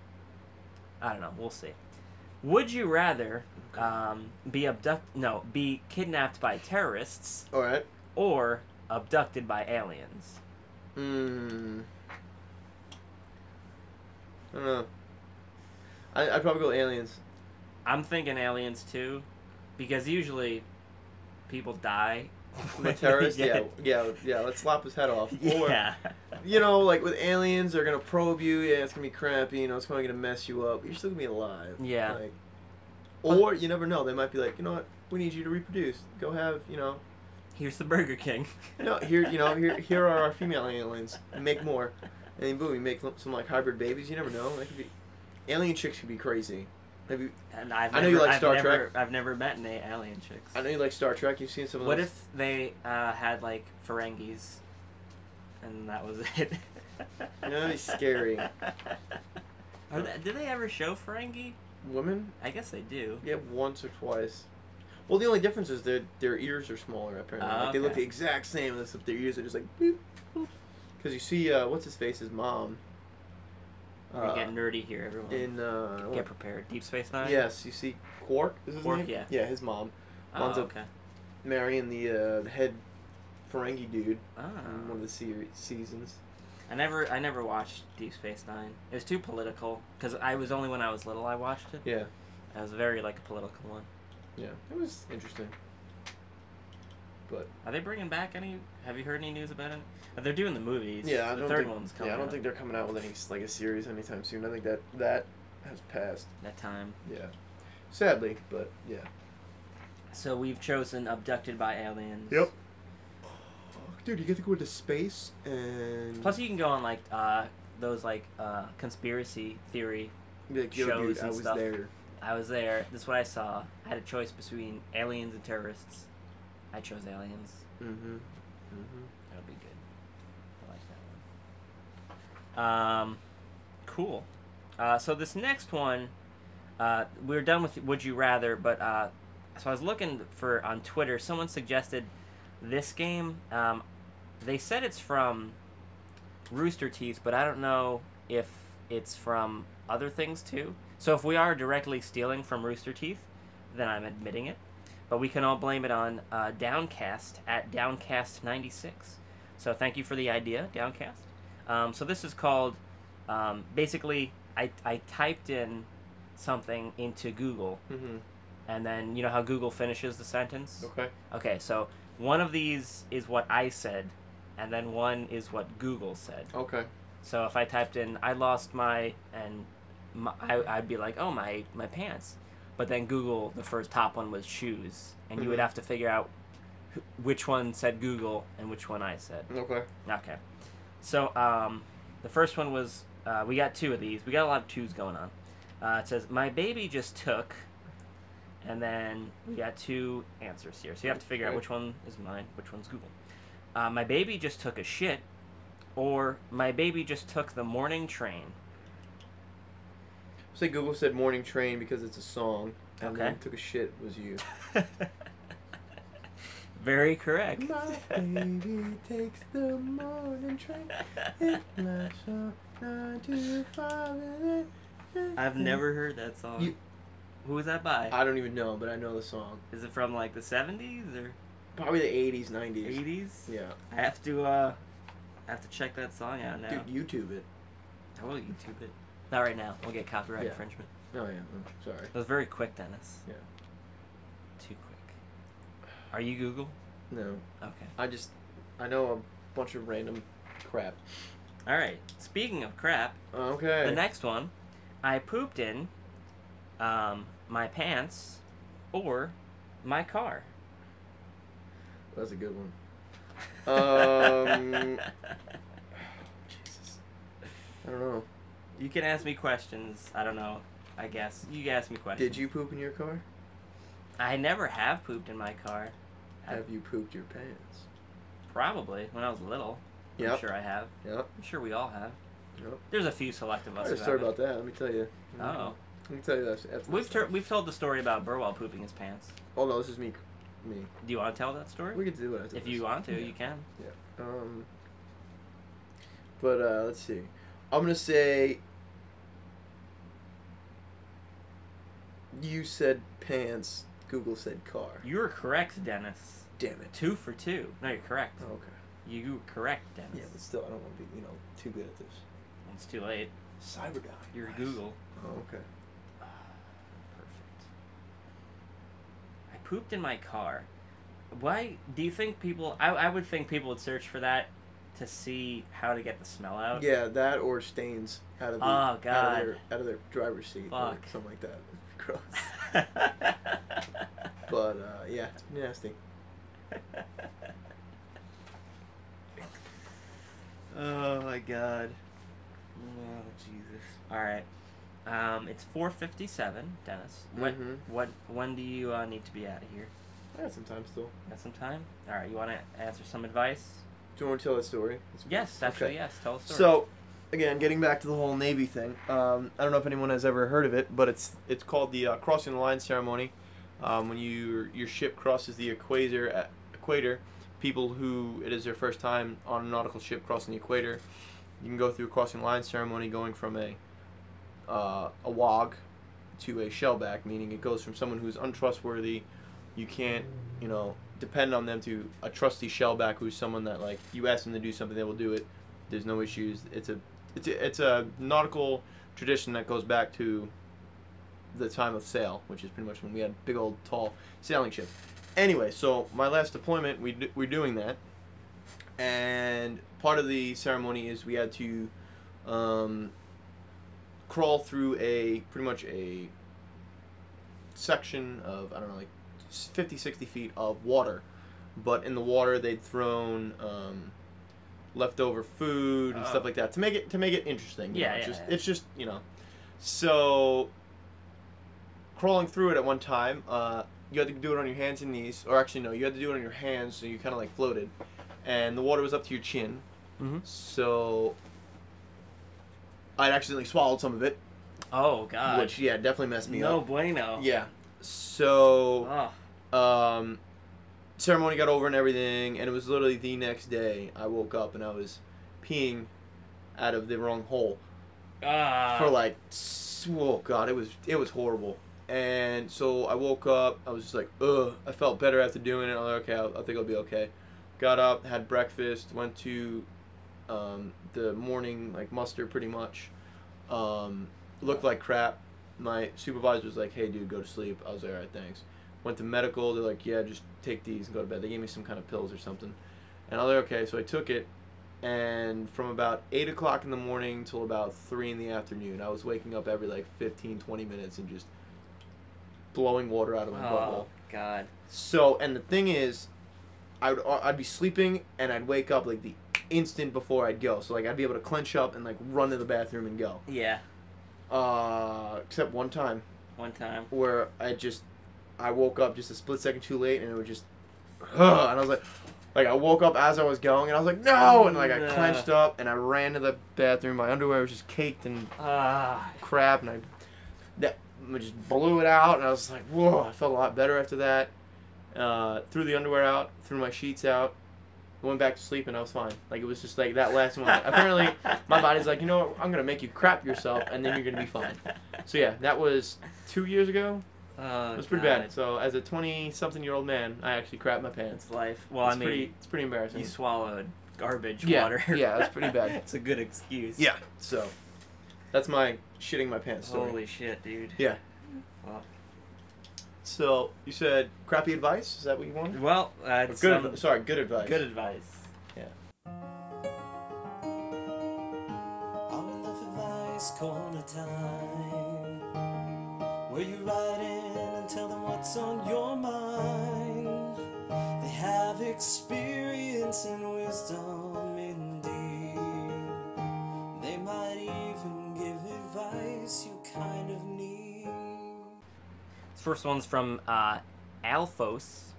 I don't know. We'll see. Would you rather be kidnapped by terrorists? All right. Or abducted by aliens? I don't know. I'd probably go aliens. I'm thinking aliens too, because usually people die from a terrorist. Yeah. Let's lop his head off. Yeah. Or, you know, like with aliens, they're gonna probe you. Yeah, it's gonna be crappy. You know, it's probably gonna mess you up. You're still gonna be alive. Yeah. Like, or you never know. They might be like, you know what? We need you to reproduce. Go have, you know. Here's the Burger King. No, here are our female aliens. Make more, and then boom, you make some like hybrid babies. You never know. That could be. Alien chicks could be crazy. Have you? And I know you like Star Trek. I've never met any alien chicks. I know you like Star Trek. You've seen some of those. What if they had like Ferengis, and that was it? That'd be scary. Do they ever show Ferengi? Women? I guess they do. Yeah, once or twice. Well, the only difference is their ears are smaller, apparently. Like, they look the exact same, except their ears are just like, boop, boop. Because you see, what's his face's mom? We're getting nerdy here, everyone. Get prepared. Deep Space Nine? Yes, you see Quark, is his name? Yeah. Yeah, his mom. Oh, okay. Marrying the head Ferengi dude in one of the seasons. I never watched Deep Space Nine. It was too political, because I was only when I was little I watched it. Yeah. It was very, like, a political one. Yeah, it was interesting. But are they bringing back any? Have you heard any news about it? They're doing the movies. Yeah, the third one's coming. Yeah, I don't think they're coming out with any like a series anytime soon. I think that has passed. That time. Yeah, sadly, but yeah. So we've chosen Abducted by Aliens. Yep. Dude, you get to go into space and. Plus, you can go on like those like conspiracy theory dude, shows and I was stuff. there. I was there. This is what I saw. I had a choice between aliens and terrorists. I chose aliens. Mm-hmm. That'll be good. I like that one. Cool. So this next one, we're done with Would You Rather, but so I was looking for on Twitter. Someone suggested this game. They said it's from Rooster Teeth, but I don't know if it's from other things too. So if we are directly stealing from Rooster Teeth, then I'm admitting it. But we can all blame it on Downcast at Downcast96. So thank you for the idea, Downcast. So this is called, basically, I typed in something into Google, and then you know how Google finishes the sentence? Okay. Okay, so one of these is what I said, and then one is what Google said. Okay. So if I typed in, I lost my, and I'd be like, oh, my pants. But then Google, the first top one was shoes. And you would have to figure out which one said Google and which one I said. Okay. Okay. So the first one was, we got two of these. We got a lot of twos going on. It says, my baby just took, and then we got two answers here. So you have to figure out which one is mine, which one's Google. My baby just took a shit, or my baby just took the morning train. Say Google said morning train because it's a song, and Okay. then took a shit was you. Very correct. My baby takes the morning train. It lasts from 9 to 5. I've never heard that song. Who was that by? I don't even know, but I know the song. Is it from like the 70s or Probably the 80s, 90s. 80s? Yeah. I have to check that song out now. Dude, YouTube it. I will YouTube it. Not right now. We'll get copyright infringement. Oh, yeah. I'm sorry. That was very quick, Dennis. Yeah. Too quick. Are you Google? No. Okay. I know a bunch of random crap. All right. Speaking of crap, Okay. the next one, I pooped in my pants or my car. That's a good one. Jesus. I don't know. You can ask me questions. I don't know. I guess. You can ask me questions. Did you poop in your car? I never have pooped in my car. Have you pooped your pants? Probably. When I was little. Yep. I'm sure I have. Yep. I'm sure we all have. Yep. There's a few select of us. I got a story about that. Let me tell you. Oh. Let me tell you that. We've told the story about Burwell pooping his pants. Oh no, this is me. Do you want to tell that story? We can do it. If you want to, you can. Yeah. But let's see. I'm gonna say. You said pants. Google said car. You were correct, Dennis. Damn it. 2 for 2. No, you're correct. Oh, okay. You were correct, Dennis. Yeah, but still, I don't want to be, too good at this. It's too late. Cyberdyne. You're Nice. Google. Oh, okay. Perfect. I pooped in my car. Why do you think people? I would think people would search for that to see how to get the smell out. Yeah, that or stains out of the out of their driver's seat or something like that. Gross. But yeah, it's nasty. Oh my god. Oh Jesus. All right. It's 4:57, Dennis. When do you need to be out of here? I got some time still. Got some time? All right. You want to answer some advice? Do you want to tell a story? Yes, actually, yes. Tell a story. So, again, getting back to the whole Navy thing. I don't know if anyone has ever heard of it, but it's called the crossing the line ceremony. When your ship crosses the equator, people who it is their first time on a nautical ship crossing the equator, you can go through a crossing the line ceremony, going from a WOG to a shellback, meaning it goes from someone who's untrustworthy. You can't, depend on them to a trusty shellback who's someone that, like, you ask them to do something, they will do it. There's no issues. It's a nautical tradition that goes back to the time of sail, which is pretty much when we had big old tall sailing ships. Anyway, so my last deployment, we're doing that, and part of the ceremony is we had to crawl through pretty much a section of, I don't know, like 50, 60 feet of water, but in the water they'd thrown leftover food and stuff like that to make it interesting. It's just so crawling through it at one time, you had to do it on your hands and knees, or actually no, you had to do it on your hands, so you kind of like floated, and the water was up to your chin. So I'd accidentally swallowed some of it. Oh god. Which definitely messed me up. No bueno. Yeah. So ceremony got over and everything, and it was literally the next day I woke up and I was peeing out of the wrong hole for like, oh god, it was horrible. And so I woke up, I was just like, ugh. I felt better after doing it. I was like, okay, I think I'll be okay. Got up, had breakfast, went to the morning like muster pretty much. Looked like crap. My supervisor was like, hey dude, go to sleep. I was like, alright, thanks. Went to medical, they're like, yeah, just take these and go to bed. They gave me some kind of pills or something. And I was like, okay, so I took it, and from about 8 o'clock in the morning till about 3 in the afternoon, I was waking up every like 15, 20 minutes and just blowing water out of my butthole. Oh god. So, and the thing is, I'd be sleeping and I'd wake up like the instant before I'd go. So like I'd be able to clench up and like run to the bathroom and go. Yeah. Except one time. One time. Where I woke up just a split second too late, and it would just, and I was like I woke up as I was going, and I was like, no, and like I clenched up, and I ran to the bathroom. My underwear was just caked in crap, and I just blew it out, and I was like, whoa, I felt a lot better after that. Threw the underwear out, threw my sheets out, went back to sleep, and I was fine. Like, it was just like that last one. Apparently, my body's like, you know what, I'm going to make you crap yourself, and then you're going to be fine. So yeah, that was 2 years ago. It was pretty bad. So as a 20-something-year-old man, I actually crapped my pants. It's life. Well, it's pretty embarrassing. You swallowed garbage water. Yeah, that's pretty bad. It's a good excuse. Yeah. So that's my shitting my pants story. Holy shit, dude. Yeah. Well. So you said crappy advice? Is that what you wanted? Well, good advice. Good advice. Yeah. Our love advice corner time, where you write in and tell them what's on your mind. They have experience and wisdom indeed. They might even give advice you kind of need. This first one's from Alphos.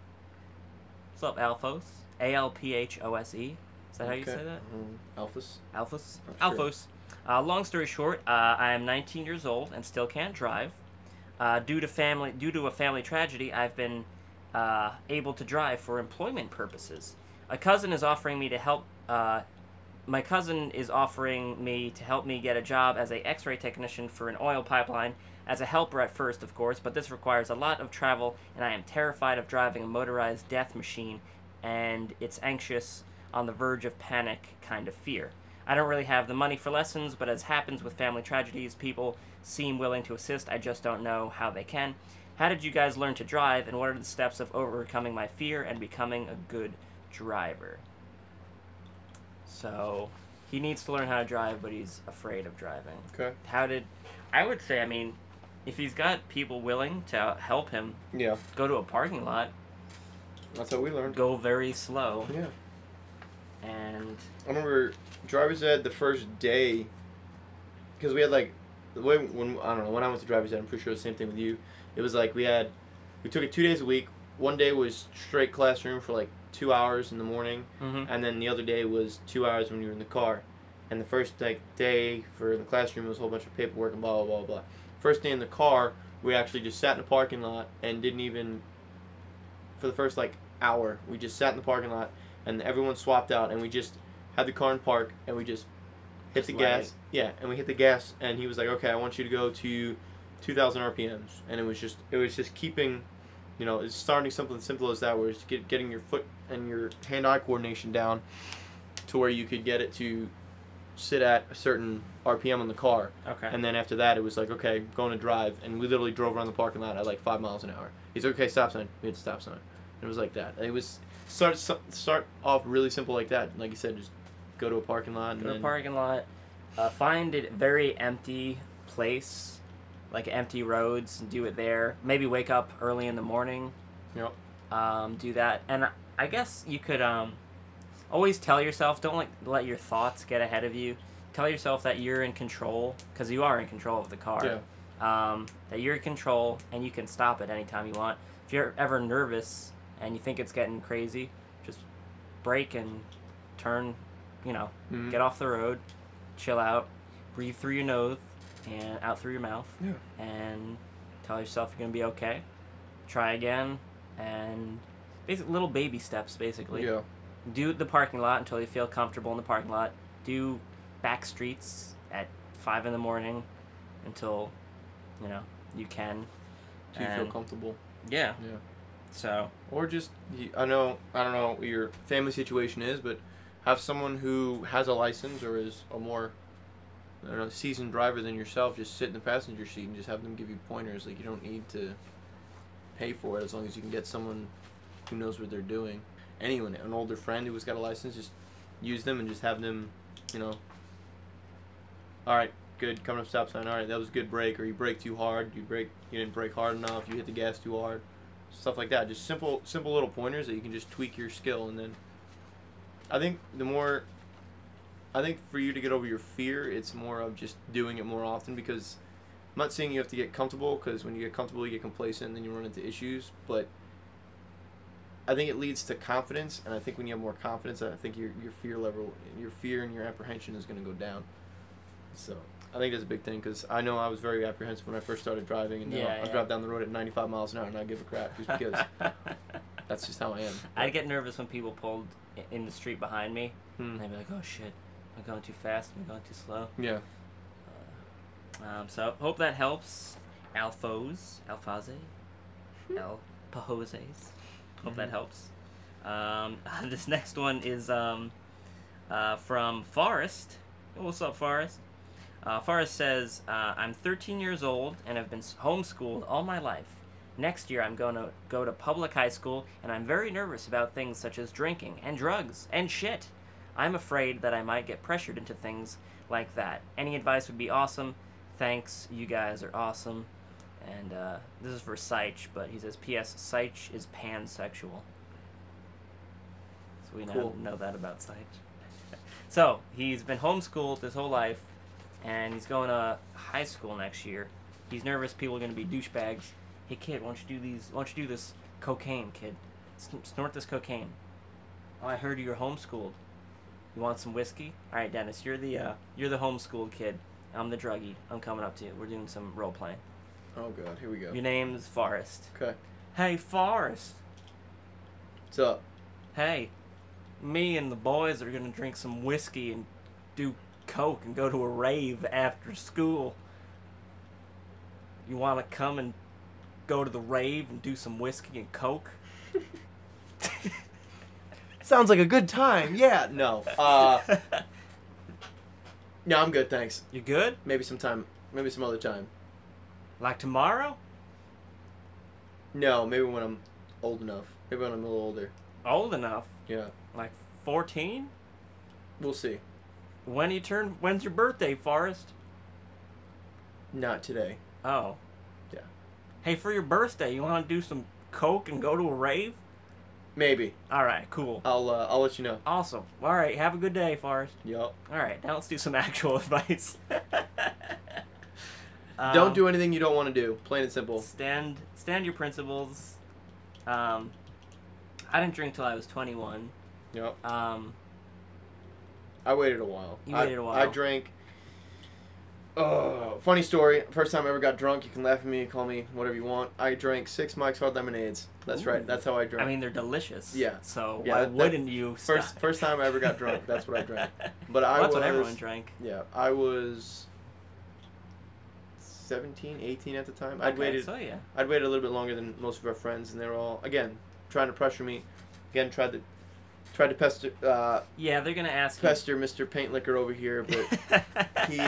What's up, Alphos? Alphose. Is that how you say that? Alphos. Alphos. Sure. Alphos. Long story short, I am 19 years old and still can't drive. Due to a family tragedy, I've been able to drive for employment purposes. My cousin is offering me to help me get a job as a X-ray technician for an oil pipeline, as a helper at first, of course, but this requires a lot of travel, and I am terrified of driving a motorized death machine, and it's anxious, on the verge of panic kind of fear. I don't really have the money for lessons, but as happens with family tragedies, people seem willing to assist. I just don't know how they can. How did you guys learn to drive, and what are the steps of overcoming my fear and becoming a good driver? So, he needs to learn how to drive, but he's afraid of driving. Okay. I would say, I mean, if he's got people willing to help him, go to a parking lot. That's how we learned. Go very slow. Yeah. And I remember driver's ed the first day, because we had like, the way when I went to driver's ed, I'm pretty sure the same thing with you. It was like we took it 2 days a week. One day was straight classroom for like 2 hours in the morning, and then the other day was 2 hours when you were in the car. And the first day for the classroom was a whole bunch of paperwork and blah blah blah blah. First day in the car, we actually just sat in the parking lot and didn't even, for the first like hour, we just sat in the parking lot and everyone swapped out and we just had the car in park and we just hit the gas. Yeah, and we hit the gas and he was like, okay, I want you to go to 2,000 RPMs, and it was just keeping, it's starting something simple as that, where it's getting your foot and your hand-eye coordination down to where you could get it to sit at a certain RPM on the car. Okay. And then after that, it was like, okay, going to drive, and we literally drove around the parking lot at like 5 miles an hour. He's like, okay, stop sign. We hit the stop sign. And it was like that. It was start off really simple like that. Like you said, just go to a parking lot. Find a very empty place, like empty roads, and do it there. Maybe wake up early in the morning. Yep. Do that, and I guess you could always tell yourself, don't let your thoughts get ahead of you. Tell yourself that you're in control, because you are in control of the car. Yeah. That you're in control and you can stop it anytime you want. If you're ever nervous and you think it's getting crazy, just brake and turn, get off the road, chill out, breathe through your nose and out through your mouth, and tell yourself you're going to be okay. Try again, and basically little baby steps, basically. Yeah. Do the parking lot until you feel comfortable in the parking lot. Do back streets at 5 in the morning until, you can. Do you feel comfortable? Yeah. Yeah. So. Or just, I don't know what your family situation is, but have someone who has a license or is a more, seasoned driver than yourself just sit in the passenger seat and just have them give you pointers. Like, you don't need to pay for it as long as you can get someone who knows what they're doing. Anyone, an older friend who's got a license, just use them and just have them, all right, good, coming up stop sign, all right, that was a good brake, or you braked too hard, you didn't brake hard enough, you hit the gas too hard, stuff like that. Just simple little pointers that you can just tweak your skill. And then I think for you to get over your fear, it's more of just doing it more often, because I'm not saying you have to get comfortable, because when you get comfortable you get complacent and then you run into issues, but I think it leads to confidence, and I think when you have more confidence, I think your fear level, your fear and your apprehension is going to go down. So I think that's a big thing, because I know I was very apprehensive when I first started driving, and now I drive down the road at 95 miles an hour and I give a crap, just because that's just how I am. I'd get nervous when people pulled in the street behind me, and I'd be like, oh shit, am I going too fast? Am I going too slow? Yeah. So hope that helps. Alphas, Pahoses. Hope that helps. This next one is from Forrest. Oh, what's up, Forrest? Forrest says, I'm 13 years old and have been homeschooled all my life. Next year I'm going to go to public high school, and I'm very nervous about things such as drinking and drugs and shit. I'm afraid that I might get pressured into things like that. Any advice would be awesome. Thanks, you guys are awesome. And this is for Seich, but he says, P.S. Seich is pansexual. So we now know that about Seich. So, he's been homeschooled his whole life, and he's going to high school next year. He's nervous people are going to be douchebags. Hey, kid, why don't you do this cocaine, kid? Snort this cocaine. Oh, I heard you're homeschooled. You want some whiskey? All right, Dennis, you're the homeschooled kid. I'm the druggie. I'm coming up to you. We're doing some role playing. Oh god, here we go. Your name's Forrest. Okay. Hey, Forrest. What's up? Hey, me and the boys are gonna drink some whiskey and do coke and go to a rave after school. You wanna come and go to the rave and do some whiskey and coke? Sounds like a good time. Yeah. No. No, I'm good, thanks. You good? Maybe some other time. Like tomorrow? No, maybe when I'm old enough. Maybe when I'm a little older. Old enough? Yeah. Like 14? We'll see. When's your birthday, Forrest? Not today. Oh. Yeah. Hey, for your birthday, you want to do some coke and go to a rave? Maybe. All right, cool. I'll let you know. Awesome. All right, have a good day, Forrest. Yup. All right, now let's do some actual advice. Don't do anything you don't want to do. Plain and simple. Stand your principles. I didn't drink till I was 21. Yep. I waited a while. You waited a while. I drank. Oh, funny story. First time I ever got drunk. You can laugh at me and call me whatever you want. I drank 6 Mike's Hard Lemonades. That's Ooh. right. That's how I drank. I mean, they're delicious. Yeah. So Yeah, why wouldn't you stop? First time I ever got drunk. That's what I drank. But Well, that's what everyone drank. Yeah, I was 17, 18 at the time. Okay, so yeah. I'd waited a little bit longer than most of our friends, and they were all again trying to pressure me. Again, tried to pester. Yeah, they're gonna ask pester Mr. Paint Liquor over here, but he.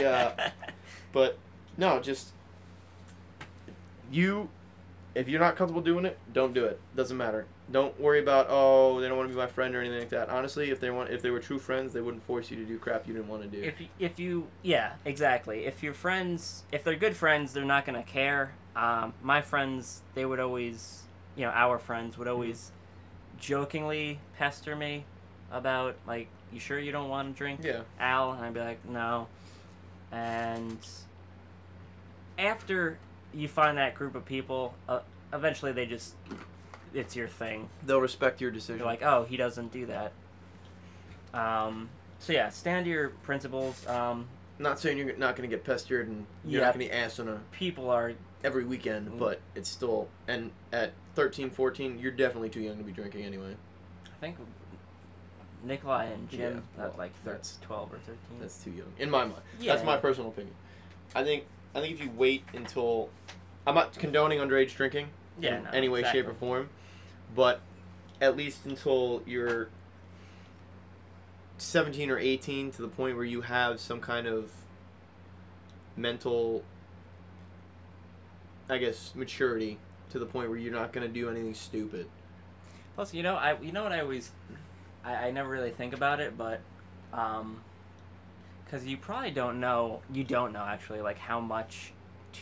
But no, just you. If you're not comfortable doing it, don't do it. Doesn't matter. Don't worry about they don't want to be my friend or anything like that. Honestly, if they were true friends, they wouldn't force you to do crap you didn't want to do. Yeah, exactly. If they're good friends, they're not gonna care. My friends, they would always, our friends would always jokingly pester me about like, you sure you don't want to drink, Al? And I'd be like, no. And after you find that group of people, eventually it's your thing. They'll respect your decision. They're like, oh, he doesn't do that. So yeah, stand to your principles. Not saying you're not going to get pestered and you're not going to be asked on people are every weekend, but it's still, and at 13, 14, you're definitely too young to be drinking anyway. I think Nikolai and Jim, like that's 12 or 13. That's too young, in my mind. Yeah. That's my personal opinion. I think if you wait until, I'm not condoning underage drinking in any way, shape, or form, but at least until you're 17 or 18, to the point where you have some kind of mental, I guess, maturity, to the point where you're not going to do anything stupid. Plus, what I always, I never really think about it, but because you probably don't know actually, like, how much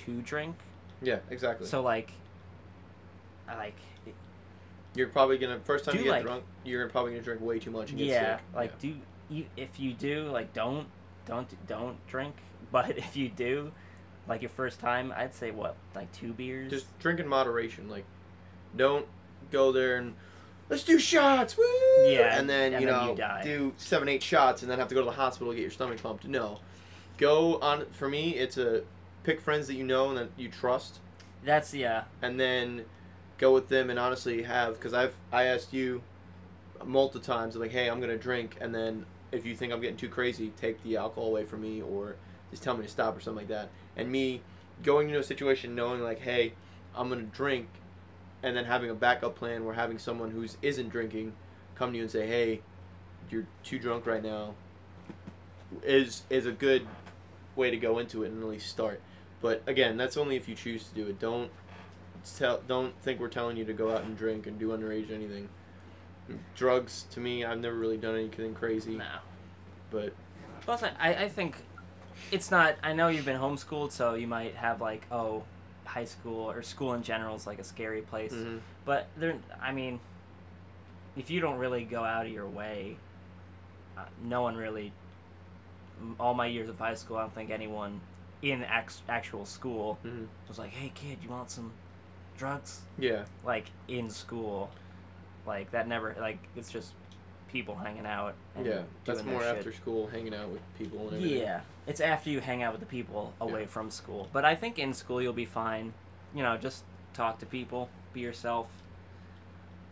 to drink. Yeah, exactly. So like you're probably gonna, first time you get drunk, you're probably gonna drink way too much and get sick. If you do, like, don't drink. But if you do, like, your first time, I'd say like 2 beers. Just drink in moderation. Like, don't go there and let's do shots, woo! Yeah, and then you do 7, 8 shots and then have to go to the hospital to get your stomach pumped. No, go on. For me, it's pick friends that you know and that you trust. That's And then go with them and honestly because I asked you multiple times, like, hey, I'm gonna drink, and then if you think I'm getting too crazy, take the alcohol away from me or just tell me to stop or something like that. And me going into a situation knowing, like, hey, I'm gonna drink, and then having a backup plan where having someone who isn't drinking come to you and say, hey, you're too drunk right now, is a good way to go into it and at least start. But again, that's only if you choose to do it. Don't think we're telling you to go out and drink and do underage anything. Drugs, to me, I've never really done anything crazy. No. But plus, I think it's not. I know you've been homeschooled, so you might have like, high school or school in general is like a scary place. Mm-hmm. But if you don't really go out of your way, no one really. All my years of high school, I don't think anyone in actual school was like, "Hey, kid, you want some drugs?" Yeah. Like, in school, like, that never, like, it's just people hanging out. And that's more after school, hanging out with people and everything. Yeah, it's after you hang out with the people away from school. But I think in school you'll be fine. Just talk to people, be yourself,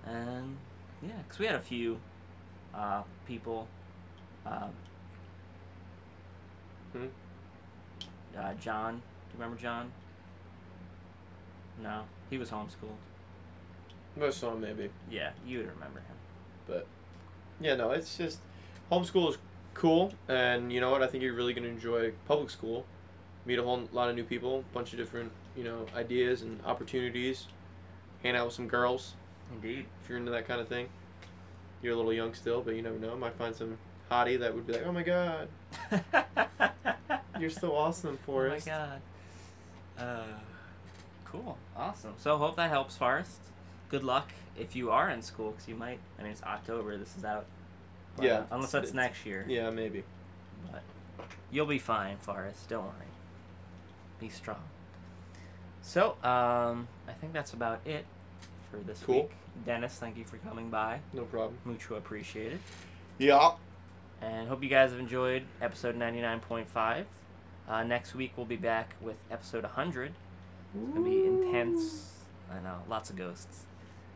and because we had a few people. John, do you remember John? No, he was homeschooled. Most of them, maybe. Yeah, you would remember him. But no, it's just homeschool is cool, and you know what? I think you're really gonna enjoy public school. Meet a whole lot of new people, bunch of different ideas and opportunities, hang out with some girls. Indeed. If you're into that kind of thing. You're a little young still, but you never know. Might find some hottie that would be like, oh my god. You're so awesome, Forrest. Oh my god. Cool. Awesome. So hope that helps, Forrest. Good luck if you are in school, because you might. I mean, it's October. This is out. Yeah. Unless that's next year. Yeah, maybe. But you'll be fine, Forrest. Don't worry. Be strong. So, I think that's about it for this week. Dennis, thank you for coming by. No problem. Mucho appreciated. Yeah. And hope you guys have enjoyed episode 99.5. Next week we'll be back with episode 100. It's going to be intense. I know, lots of ghosts.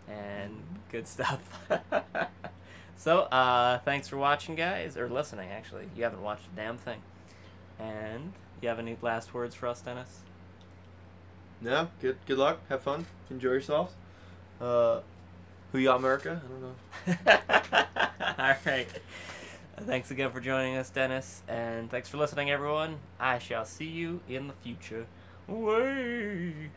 And good stuff. So, thanks for watching, guys. Or listening, actually. You haven't watched a damn thing. And you have any last words for us, Dennis? No, good luck. Have fun. Enjoy yourselves. Huya America? I don't know. All right. Thanks again for joining us, Dennis. And thanks for listening, everyone. I shall see you in the future. Way.